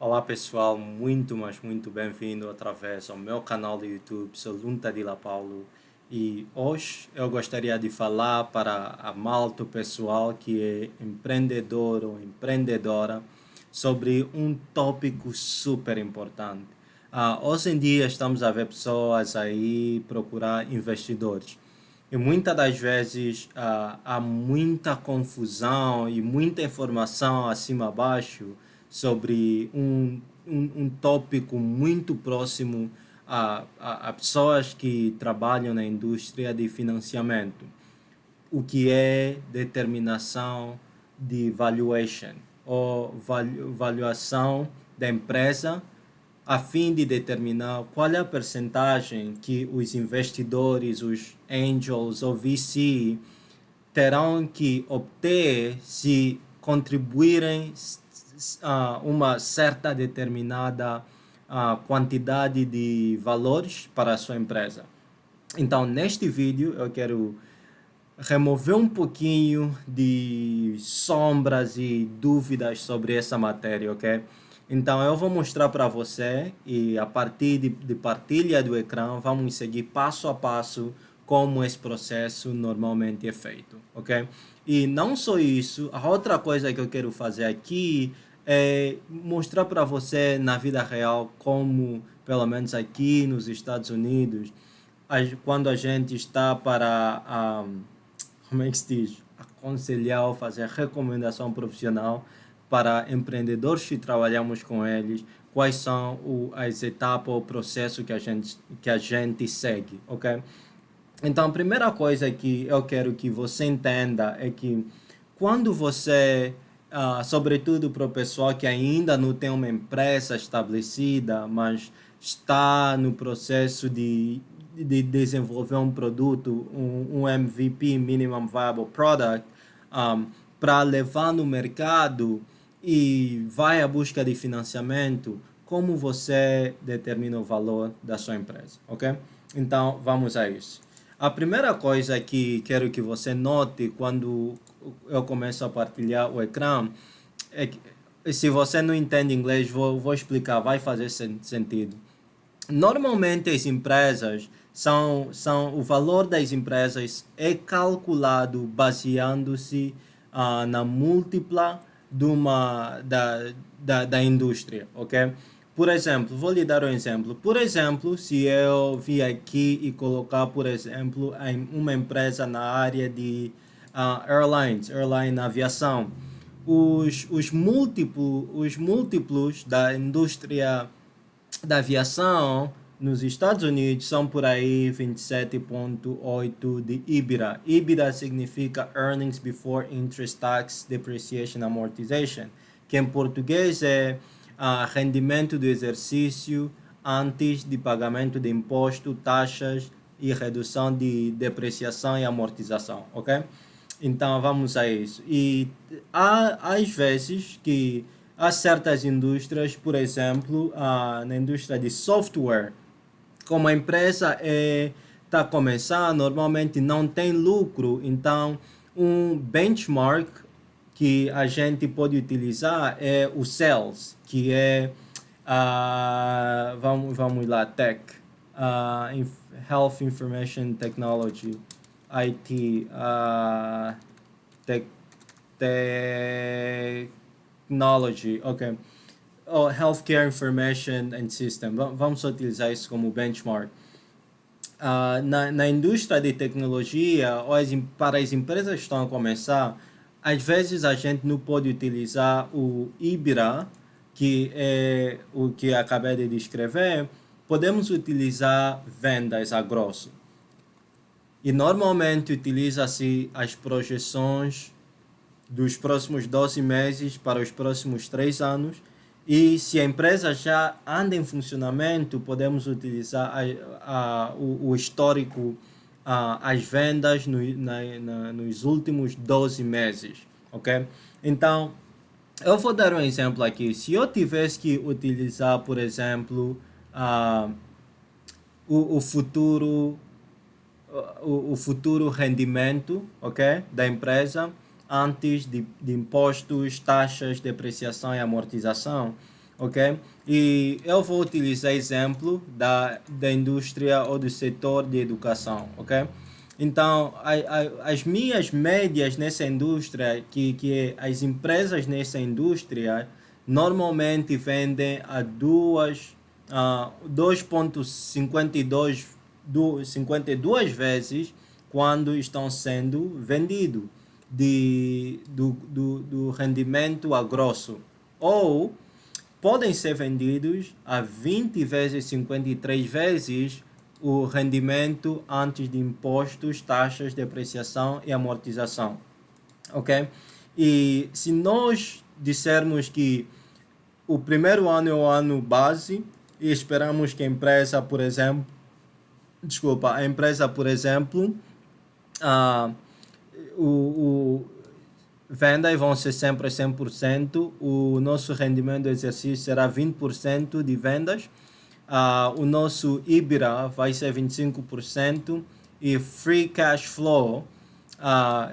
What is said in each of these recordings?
Olá pessoal, muito bem-vindo através ao meu canal do YouTube, sou Lunta de La Paulo e hoje eu gostaria de falar para a malta pessoal que é empreendedor ou empreendedora sobre um tópico super importante. Hoje em dia estamos a ver pessoas aí procurar investidores. E muitas das vezes há muita confusão e muita informação acima abaixo sobre um tópico muito próximo a pessoas que trabalham na indústria de financiamento. O que é determinação de valuation ou valuação da empresa a fim de determinar qual é a percentagem que os investidores, os angels ou VC terão que obter se contribuírem a uma certa determinada quantidade de valores para a sua empresa. Então, neste vídeo, eu quero remover um pouquinho de sombras e dúvidas sobre essa matéria, ok? Então eu vou mostrar para você e a partir de partilha do ecrã vamos seguir passo a passo como esse processo normalmente é feito, ok? E não só isso, a outra coisa que eu quero fazer aqui é mostrar para você na vida real como, pelo menos aqui nos Estados Unidos, quando a gente está para como é que se diz? Aconselhar ou fazer recomendação profissional para empreendedores que trabalhamos com eles, quais são as etapas, o processo que a gente segue, ok? Então, a primeira coisa que eu quero que você entenda é que quando você, sobretudo para o pessoal que ainda não tem uma empresa estabelecida, mas está no processo de desenvolver um produto, um MVP, Minimum Viable Product, para levar no mercado e vai à busca de financiamento, como você determina o valor da sua empresa, ok? Então, vamos a isso. A primeira coisa que quero que você note quando eu começo a partilhar o ecrã é que, se você não entende inglês, vou explicar, vai fazer sentido. Normalmente as empresas o valor das empresas é calculado baseando-se na múltipla da indústria, ok? Por exemplo, vou lhe dar um exemplo. Por exemplo, se eu vir aqui e colocar, por exemplo, em uma empresa na área de airline, aviação, os múltiplos da indústria da aviação nos Estados Unidos são por aí 27,8 de EBITDA. EBITDA significa Earnings Before Interest, Tax, Depreciation, Amortization, que em português é rendimento do exercício antes de pagamento de imposto, taxas e redução de depreciação e amortização, ok? Então vamos a isso. E há às vezes que há certas indústrias, por exemplo, na indústria de software, como a empresa está começando, normalmente não tem lucro, então um benchmark que a gente pode utilizar é o sales, que é, vamos lá, tech, Health Information Technology, IT, tech, technology, ok. Healthcare Information and System. Vamos utilizar isso como benchmark. Na indústria de tecnologia, ou para as empresas que estão a começar, às vezes a gente não pode utilizar o IBRA, que é o que acabei de descrever, podemos utilizar vendas a grosso. E normalmente utiliza-se as projeções dos próximos 12 meses para os próximos 3 anos. E se a empresa já anda em funcionamento, podemos utilizar o histórico, as vendas nos últimos 12 meses, ok? Então, eu vou dar um exemplo aqui. Se eu tivesse que utilizar, por exemplo, o futuro o futuro rendimento, ok, da empresa antes de impostos, taxas, depreciação e amortização, ok? E eu vou utilizar exemplo da indústria ou do setor de educação, ok? Então, as minhas médias nessa indústria, que as empresas nessa indústria normalmente vendem a 2,52 vezes quando estão sendo vendidos do rendimento a grosso. Ou podem ser vendidos a 20 vezes 53 vezes o rendimento antes de impostos, taxas, depreciação e amortização. Ok? E se nós dissermos que o primeiro ano é o ano base e esperamos que a empresa, por exemplo, ah, o vendas vão ser sempre 100%, o nosso rendimento do exercício será 20% de vendas, o nosso IBRA vai ser 25% e Free Cash Flow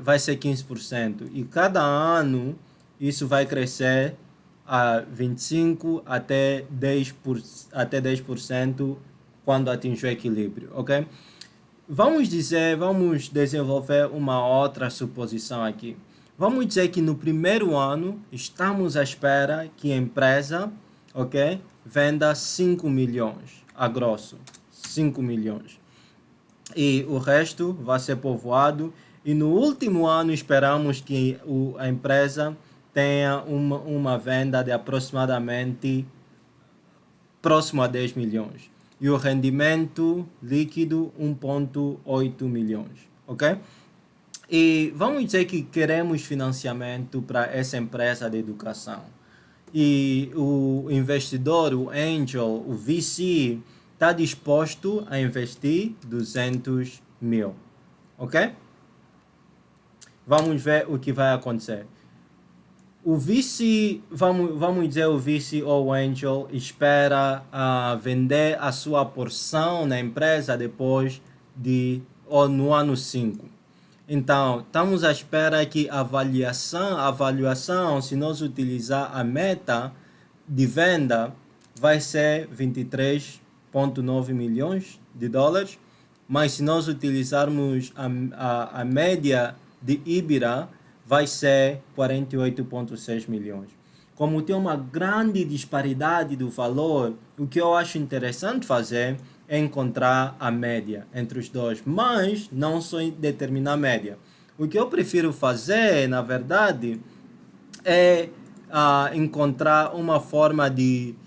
vai ser 15%. E cada ano isso vai crescer a 25% até 10% quando atingir o equilíbrio, ok? Vamos desenvolver uma outra suposição aqui. Vamos dizer que no primeiro ano estamos à espera que a empresa, ok, venda 5 milhões, a grosso, 5 milhões. E o resto vai ser povoado. E no último ano esperamos que a empresa tenha uma venda de aproximadamente próximo a 10 milhões. E o rendimento líquido 1,8 milhões, ok? E vamos dizer que queremos financiamento para essa empresa de educação. E o investidor, o angel, o VC, está disposto a investir 200 mil, ok? Vamos ver o que vai acontecer. O VC, vamos dizer, o VC ou o Angel espera vender a sua porção na empresa depois ou no ano 5. Então, estamos à espera que a avaliação, se nós utilizar a meta de venda, vai ser 23,9 milhões de dólares, mas se nós utilizarmos a média de IBRA, vai ser 48,6 milhões. Como tem uma grande disparidade do valor, o que eu acho interessante fazer é encontrar a média entre os dois, mas não só determinar a média. O que eu prefiro fazer, na verdade, é encontrar uma forma de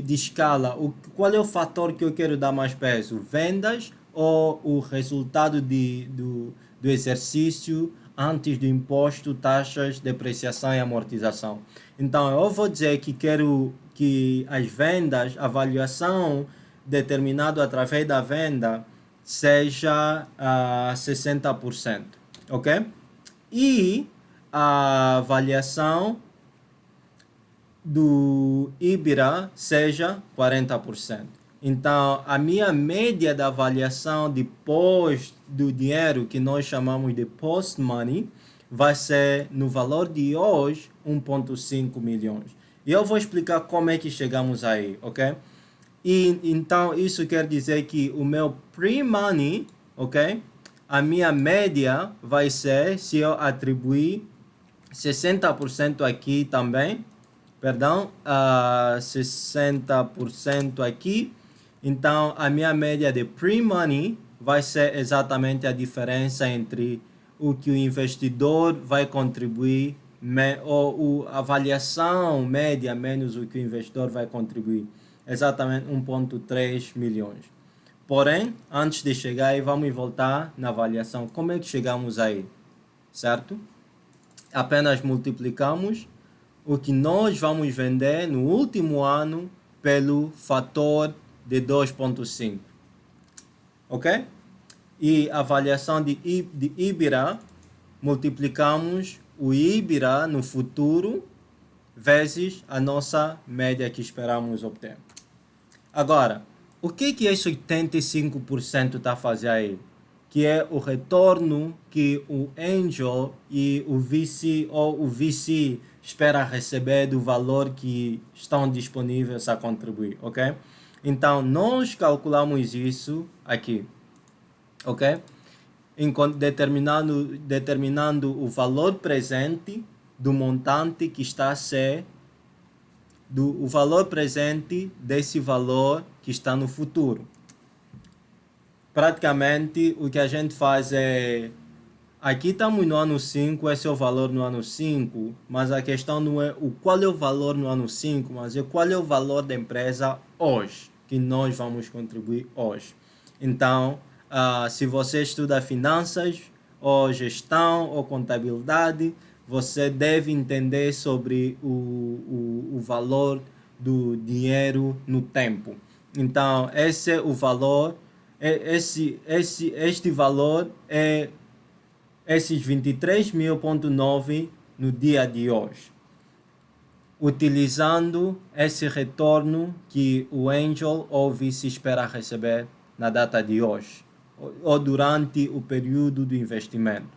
escala. Qual é o fator que eu quero dar mais peso? Vendas ou o resultado do exercício antes do imposto, taxas, depreciação e amortização? Então, eu vou dizer que quero que as vendas, a avaliação determinado através da venda seja 60%, ok? E a avaliação do IBRA seja 40%. Então, a minha média da avaliação depois do dinheiro, que nós chamamos de post-money, vai ser, no valor de hoje, 1,5 milhões. E eu vou explicar como é que chegamos aí, ok? E então, isso quer dizer que o meu pre-money, ok? A minha média vai ser, se eu atribuir 60% aqui também, perdão, 60% aqui. Então, a minha média de pre-money vai ser exatamente a diferença entre o que o investidor vai contribuir ou a avaliação média menos o que o investidor vai contribuir. Exatamente 1,3 milhões. Porém, antes de chegar aí, vamos voltar na avaliação. Como é que chegamos aí? Certo? Apenas multiplicamos o que nós vamos vender no último ano pelo fator de 2,5. Ok? E a avaliação de IBRA, multiplicamos o IBRA no futuro vezes a nossa média que esperamos obter. Agora, o que esse 85% está a fazer aí? Que é o retorno que o Angel e o VC ou o VC espera receber do valor que estão disponíveis a contribuir, ok? Então, nós calculamos isso aqui, ok? Determinando o valor presente do montante que está a ser, o valor presente desse valor que está no futuro. Praticamente, o que a gente faz é... Aqui estamos no ano 5, esse é o valor no ano 5, mas a questão não é qual é o valor no ano 5, mas é qual é o valor da empresa hoje, que nós vamos contribuir hoje. Então, se você estuda finanças, ou gestão, ou contabilidade, você deve entender sobre o valor do dinheiro no tempo. Então, esse é o valor, este valor é esses 23.000,9 no dia de hoje, utilizando esse retorno que o Angel ou VC espera receber na data de hoje, ou durante o período do investimento.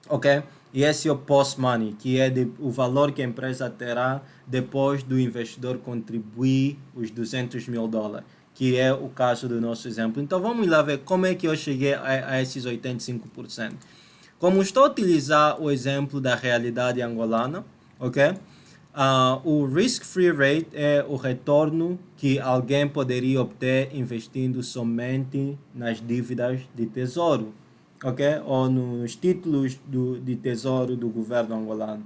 Ok? E esse é o post-money, que é o valor que a empresa terá depois do investidor contribuir os $200.000, que é o caso do nosso exemplo. Então vamos lá ver como é que eu cheguei a esses 85%. Como estou a utilizar o exemplo da realidade angolana, ok? O risk-free rate é o retorno que alguém poderia obter investindo somente nas dívidas de tesouro, ok? Ou nos títulos de tesouro do governo angolano,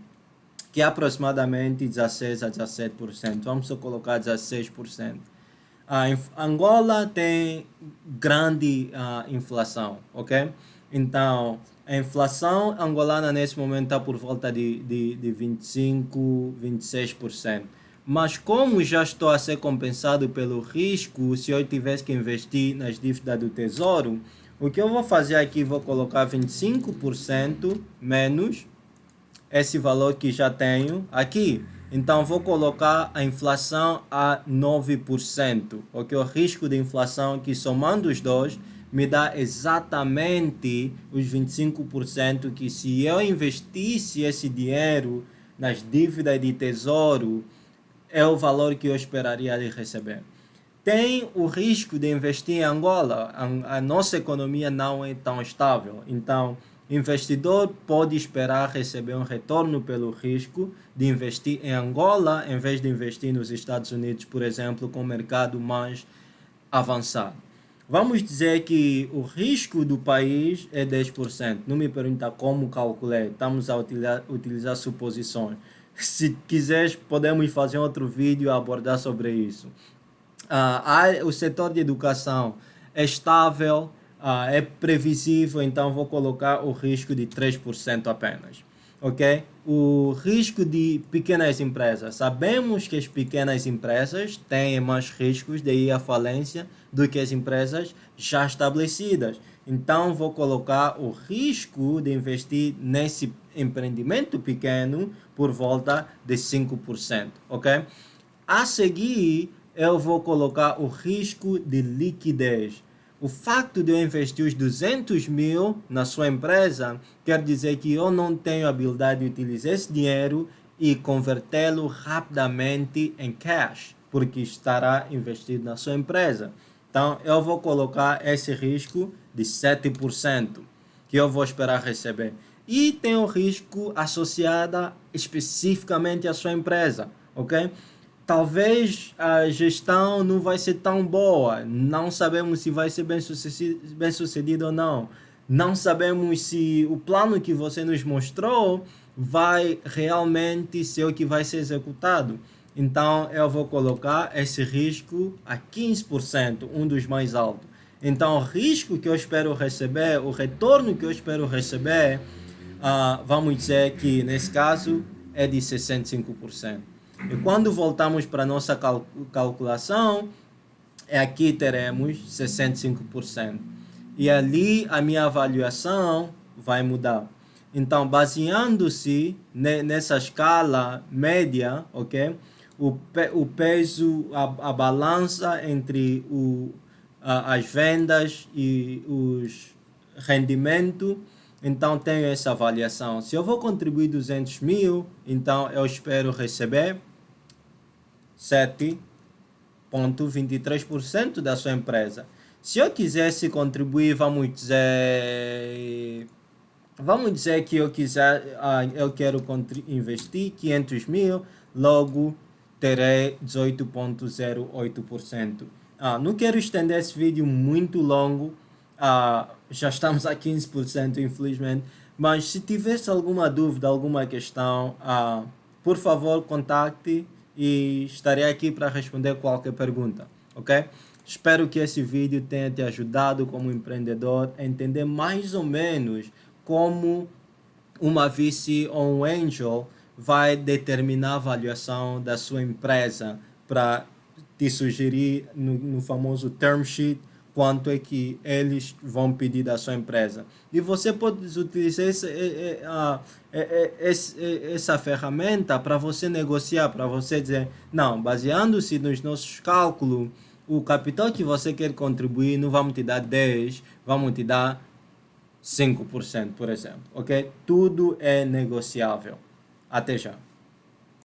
que é aproximadamente 16 a 17%. Vamos só colocar 16%. Angola tem grande inflação, ok? Então, a inflação angolana nesse momento está por volta de 25, 26%. Mas como já estou a ser compensado pelo risco, se eu tivesse que investir nas dívidas do tesouro, o que eu vou fazer aqui, vou colocar 25% menos esse valor que já tenho aqui. Então, vou colocar a inflação a 9%, porque o risco de inflação, que somando os dois, me dá exatamente os 25% que, se eu investisse esse dinheiro nas dívidas de tesouro, é o valor que eu esperaria de receber. Tem o risco de investir em Angola. A nossa economia não é tão estável. Então, o investidor pode esperar receber um retorno pelo risco de investir em Angola, em vez de investir nos Estados Unidos, por exemplo, com o mercado mais avançado. Vamos dizer que o risco do país é 10%. Não me pergunta como calculei. Estamos a utilizar suposições. Se quiseres, podemos fazer outro vídeo a abordar sobre isso. O setor de educação é estável, é previsível, então vou colocar o risco de 3% apenas. Ok? O risco de pequenas empresas. Sabemos que as pequenas empresas têm mais riscos de ir à falência do que as empresas já estabelecidas. Então, vou colocar o risco de investir nesse empreendimento pequeno por volta de 5%. Ok? A seguir, eu vou colocar o risco de liquidez. O facto de eu investir os 200 mil na sua empresa quer dizer que eu não tenho habilidade de utilizar esse dinheiro e convertê-lo rapidamente em cash, porque estará investido na sua empresa. Então, eu vou colocar esse risco de 7%, que eu vou esperar receber. E tem o risco associado especificamente à sua empresa, ok? Talvez a gestão não vai ser tão boa, não sabemos se vai ser bem sucedido ou não. Não sabemos se o plano que você nos mostrou vai realmente ser o que vai ser executado. Então, eu vou colocar esse risco a 15%, um dos mais altos. Então, o risco que eu espero receber, o retorno que eu espero receber, vamos dizer que nesse caso é de 65%. E quando voltamos para a nossa calculação, aqui teremos 65%. E ali a minha avaliação vai mudar. Então, baseando-se nessa escala média, ok? O peso, a balança entre as vendas e os rendimentos então tenho essa avaliação. Se eu vou contribuir 200 mil, então eu espero receber 7,23% da sua empresa. Se eu quisesse contribuir, vamos dizer que eu quero investir 500 mil, logo terei 18,08%. Não quero estender esse vídeo muito longo, já estamos a 15%, infelizmente, mas se tivesse alguma dúvida, alguma questão, por favor, contacte e estarei aqui para responder qualquer pergunta, ok? Espero que esse vídeo tenha te ajudado como empreendedor a entender mais ou menos como uma VC ou um angel vai determinar a avaliação da sua empresa para te sugerir no famoso term sheet quanto é que eles vão pedir da sua empresa. E você pode utilizar essa ferramenta para você negociar, para você dizer, não, baseando-se nos nossos cálculos, o capital que você quer contribuir não vamos te dar 10, vamos te dar 5%, por exemplo, ok? Tudo é negociável. Até já.